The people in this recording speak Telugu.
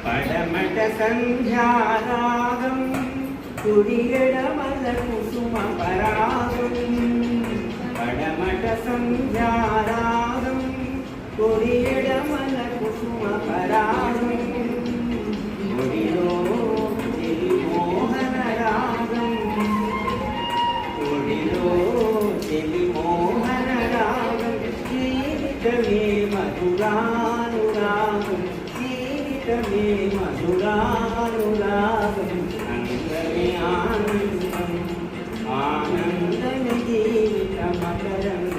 పడమట సంధ్యారాగం కుడియడమల కుసుమ పరాగం పడమట సంధ్యారాగం కుడియడమల కుసుమ పరాగం ఒడిలో మోహన రాగం ఒడిలో మోహన రాగం జీవితమే మధురానురాగం జీవితమే మధురానురాగం అందమే ఆనందం ఆనందమే జీవిత మకరంగం